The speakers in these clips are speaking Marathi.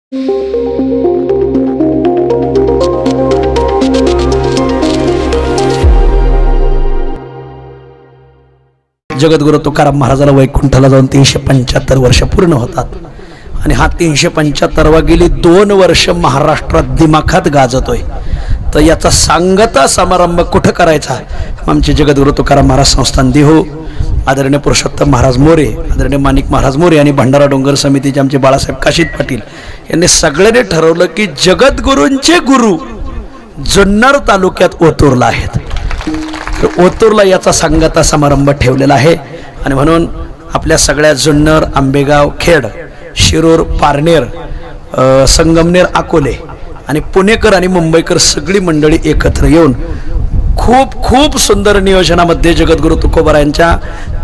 जगद्गुरु तुकाराम महाराजाला वैकुंठाला जाऊन 375 वर्ष पूर्ण होतात आणि हा 375वा गेली 2 वर्ष महाराष्ट्रात दिमाखात गाजतोय। तर याचा सांगता समारंभ कुठं करायचा? आमचे जगद्गुरु तुकाराम महाराज संस्थान देहू, आदरणीय पुरुषोत्तम महाराज मोरे, आदरणीय माणिक महाराज मोरे आणि भंडारा डोंगर समितीचे आमचे बाळासाहेब काशीद पाटील यांनी सगळ्यांनी ठरवलं की जगद्गुरूंचे गुरु जुन्नर तालुक्यात ओतूरला आहेत। तर ओतूरला याचा सांगता समारंभ ठेवलेला आहे आणि म्हणून आपल्या सगळ्या जुन्नर, आंबेगाव, खेड, शिरूर, पारनेर, संगमनेर, अकोले आणि पुणेकर आणि मुंबईकर सगळी मंडळी एकत्र येऊन खूप खूप सुंदर नियोजनामध्ये जगद्गुरु तुकोबारायांच्या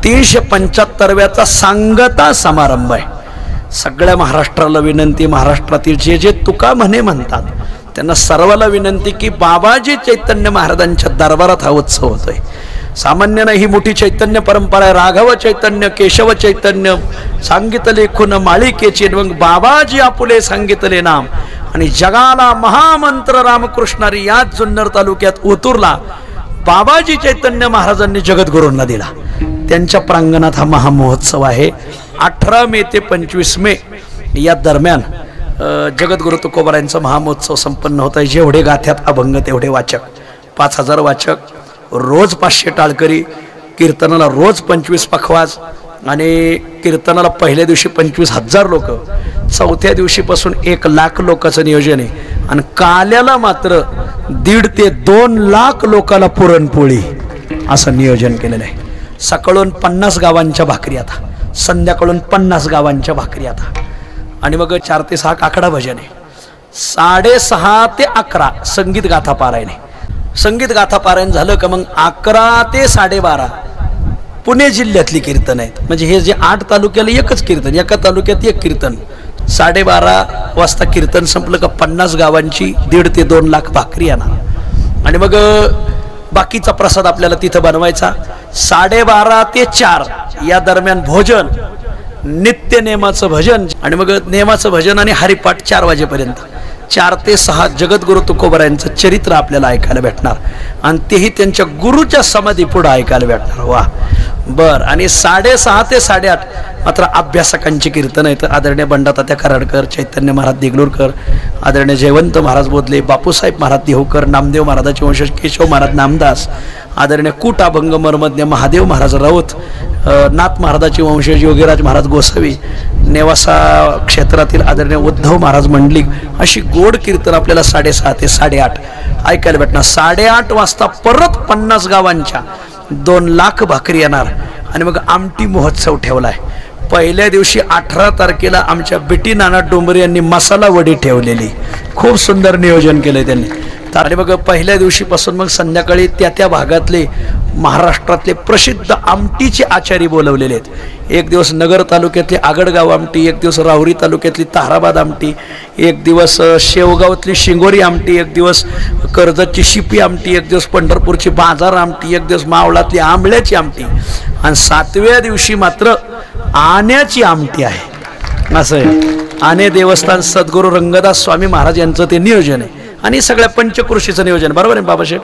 375व्याचा सांगता समारंभ आहे। सगळ्या महाराष्ट्राला विनंती, महाराष्ट्रातील जे जे तुका म्हणे म्हणतात त्यांना सर्वाला विनंती की बाबाजी चैतन्य महाराजांच्या दरबारात हा उत्सव होतोय। सामान्य नाही, ही मोठी चैतन्य परंपरा आहे। राघव चैतन्य, केशव चैतन्य सांगितले खुन माळिकेचे, मग बाबाजी आपुले सांगितले नाम आणि जगाला महामंत्र रामकृष्णारी याच जुन्नर तालुक्यात ओतूरला बाबाजी चैतन्य महाराजांनी जगद्गुरूंना दिला। त्यांच्या प्रांगणात हा महामहोत्सव आहे। 18 मे ते 25 मे या दरम्यान जगद्गुरु तुकोबारायांचा महामहोत्सव संपन्न होत आहे। जेवढे गाथ्यात अभंग तेवढे वाचक, 5000 वाचक, रोज 500 टाळकरी, कीर्तनाला रोज 25 पखवाज आणि कीर्तनाला पहिल्या दिवशी 25,000 लोक, चौथ्या दिवशीपासून 1,00,000 लोकांचं नियोजन आहे आणि काल्याला मात्र 1.5 ते 2 लाख लोकांना पुरणपोळी असं नियोजन केलेलं आहे। सकाळून 50 गावांच्या भाकरी आता, संध्याकाळून 50 गावांच्या भाकरी आता आणि मग 4 ते 6 काकडा भजन आहे। 6:30 ते 11 संगीत गाथा पारायण आहे। संगीत गाथा पारायण झालं का मग 11 ते 12:30 पुणे जिल्ह्यातली कीर्तन आहेत। म्हणजे हे जे 8 तालुक्याला एकच कीर्तन, एका तालुक्यात एक कीर्तन। 12:30 वाजता कीर्तन संपलं का 50 गावांची 1.5 ते 2 लाख भाकरी येणार आणि मग बाकीचा प्रसाद आपल्याला तिथं बनवायचा। 12:30 ते 4 या दरम्यान भोजन, नित्य नेमाचं भजन आणि मग नेमाचं भजन आणि हरिपाठ 4 वाजेपर्यंत। 4 ते 6 जगद्गुरु तुकोबारायांचं चरित्र आपल्याला ऐकायला भेटणार आणि तेही त्यांच्या गुरुच्या समाधी पुढे ऐकायला भेटणार। वा बर। आणि 6:30 ते 8:30 मात्र अभ्यासकांची कीर्तन आहेत। आदरणीय बंडातात्या कराडकर, चैतन्य महाराज देगलूरकर, आदरणीय जयवंत महाराज बोधले, बापूसाहेब महाराज देहूकर, नामदेव महाराजाचे वंशज केशव महाराज नामदास, आदरणीय कूट अभंग मर्मज्ञ महादेव महाराज राऊत, नाथ महाराजाचे वंशज योगीराज महाराज गोसावी, नेवासा क्षेत्रातील आदरणीय उद्धव महाराज मंडलिक, अशी गोड कीर्तन आपल्याला 6:30 ते 8:30 ऐकायला भेटणार। 8:30 वाजता परत 50 गावांच्या 2 लाख भाकरी येणार आणि मग आमटी महोत्सव ठेवलाय। पहिल्या दिवशी 18 तारखेला आमच्या बिटी नाना डोंबरे यांनी मसाला वडी ठेवलेली, खूप सुंदर नियोजन केलंय त्यांनी। आणि मग पहिल्या दिवशीपासून मग संध्याकाळी त्या भागातले महाराष्ट्रातले प्रसिद्ध आमटीचे आचारी बोलवलेले आहेत। एक दिवस नगर तालुक्यातली आगडगाव आमटी, एक दिवस राहुरी तालुक्यातली ताहराबाद आमटी, एक दिवस शेवगावातली शिंगोरी आमटी, एक दिवस कर्जतची शिपी आमटी, एक दिवस पंढरपूरची बाजार आमटी, एक दिवस मावळातली आंबळ्याची आमटी आणि 7व्या दिवशी मात्र आण्याची आमटी आहे। असं आहे आणे देवस्थान सद्गुरू रंगदास स्वामी महाराज यांचं ते नियोजन आहे आणि सगळ्या पंचकृषीचं नियोजन, बरोबर आहे बाबासाहेब?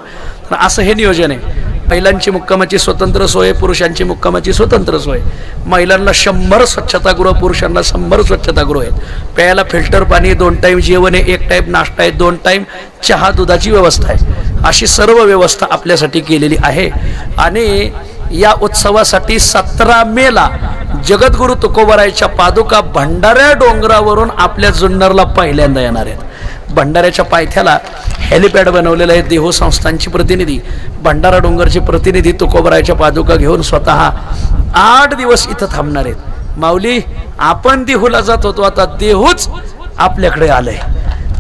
तर असं हे नियोजन आहे। महिलांची मुक्कामाची स्वतंत्र सोय, पुरुषांची मुक्कामाची स्वतंत्र सोय। महिलांना 100 स्वच्छतागृह, पुरुषांना 100 स्वच्छतागृह आहेत। प्यायला फिल्टर पाणी, 2 टाईम जेवण आहे, 1 टाईम नाश्ता आहे, 2 टाईम चहा दुधाची व्यवस्था आहे। अशी सर्व व्यवस्था आपल्यासाठी केलेली आहे आणि या उत्सवासाठी 17 मेला जगद्गुरु तुकोबारायांच्या पादुका भंडाऱ्या डोंगरावरून आपल्या जुन्नरला पहिल्यांदा येणार आहेत। भंडाऱ्याच्या पायथ्याला हेलिपॅड बनवलेलं आहे। देहू संस्थांची प्रतिनिधी, भंडारा डोंगरचे प्रतिनिधी तुकोबारायांच्या पादुका घेऊन स्वतः 8 दिवस इथं थांबणार आहेत। माऊली, आपण देहूला जात होतो, आता देहूच आपल्याकडे आलंय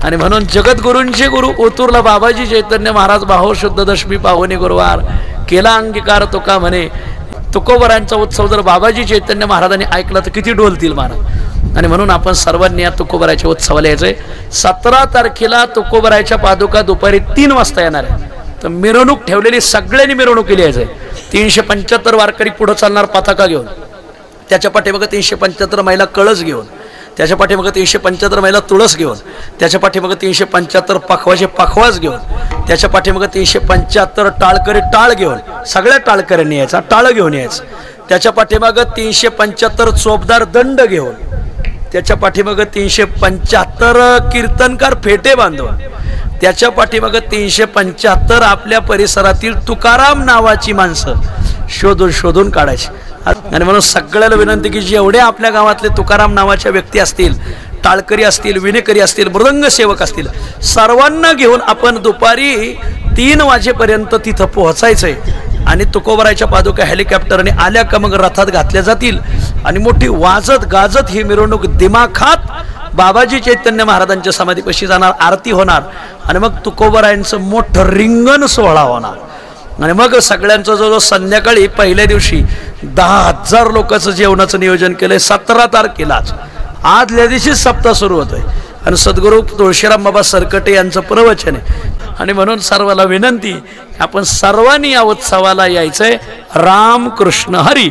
आणि म्हणून जगद्गुरूंचे गुरु ओतूरला बाबाजी चैतन्य महाराज बाहो शुद्ध दशमी पाहुणे गुरुवार केला अंगीकार तुका म्हणे। तुकोबारायांचा उत्सव जर बाबाजी चैतन्य महाराजांनी ऐकला तर किती डोलतील महाराज आणि म्हणून आपण सर्वांनी या तुकोबाराच्या उत्सवाला यायचंय। 17 तारखेला तुकोबाराच्या पादुका दुपारी 3 वाजता येणार आहे। तर मिरवणूक ठेवलेली सगळ्यांनी मिरवणुकीला यायचंय। 375 वारकरी पुढे चालणार पताका घेऊन, त्याच्या पाठीमागे 375 महिला कळस घेऊन, त्याच्या पाठीमागे 375 महिला तुळस घेऊन, त्याच्या पाठीमागे 375 पखवाचे पखवाज घेऊन, त्याच्या पाठीमागे 375 टाळकरी टाळ घेऊन, सगळ्या टाळकऱ्यांनी यायचा, टाळ घेऊन यायचं. त्याच्या पाठीमागे 375 चोपदार दंड घेऊन, त्याच्या पाठीमागे 375 कीर्तनकार फेटे बांधून, त्याच्या पाठीमागे 375 आपल्या परिसरातील तुकाराम नावाची माणसं शोधून शोधून काढायची. आणि म्हणून सगळ्याला विनंती की जेवढे आपल्या गावातले तुकाराम नावाच्या व्यक्ती असतील, टाळकरी असतील, विणेकरी असतील, मृदंग सेवक असतील, सर्वांना घेऊन आपण दुपारी 3 वाजेपर्यंत तिथं पोहोचायचंय. आणि तुकोबरायच्या पादुका हेलिकॉप्टरने आल्या का मग रथात घातल्या जातील आणि मोठी वाजत गाजत ही मिरवणूक दिमाखात बाबाजी चैतन्य महाराजांच्या समाधीपाशी जाणार, आरती होणार आणि मग तुकोबरायांचं मोठं रिंगण सोहळा होणार. आणि मग सगळ्यांचं जो संध्याकाळी पहिल्या दिवशी 10,000 लोकांचं जेवणाचं नियोजन केलंय. 17 तारखेलाच आदल्या दिवशी सप्ताह सुरू होतोय आणि सद्गुरू तुळशीराम बाबा सरकटे यांचं प्रवचन आहे. आणि म्हणून सर्वाला विनंती, आपण सर्वांनी या उत्सवाला यायचंय. राम कृष्ण हरी.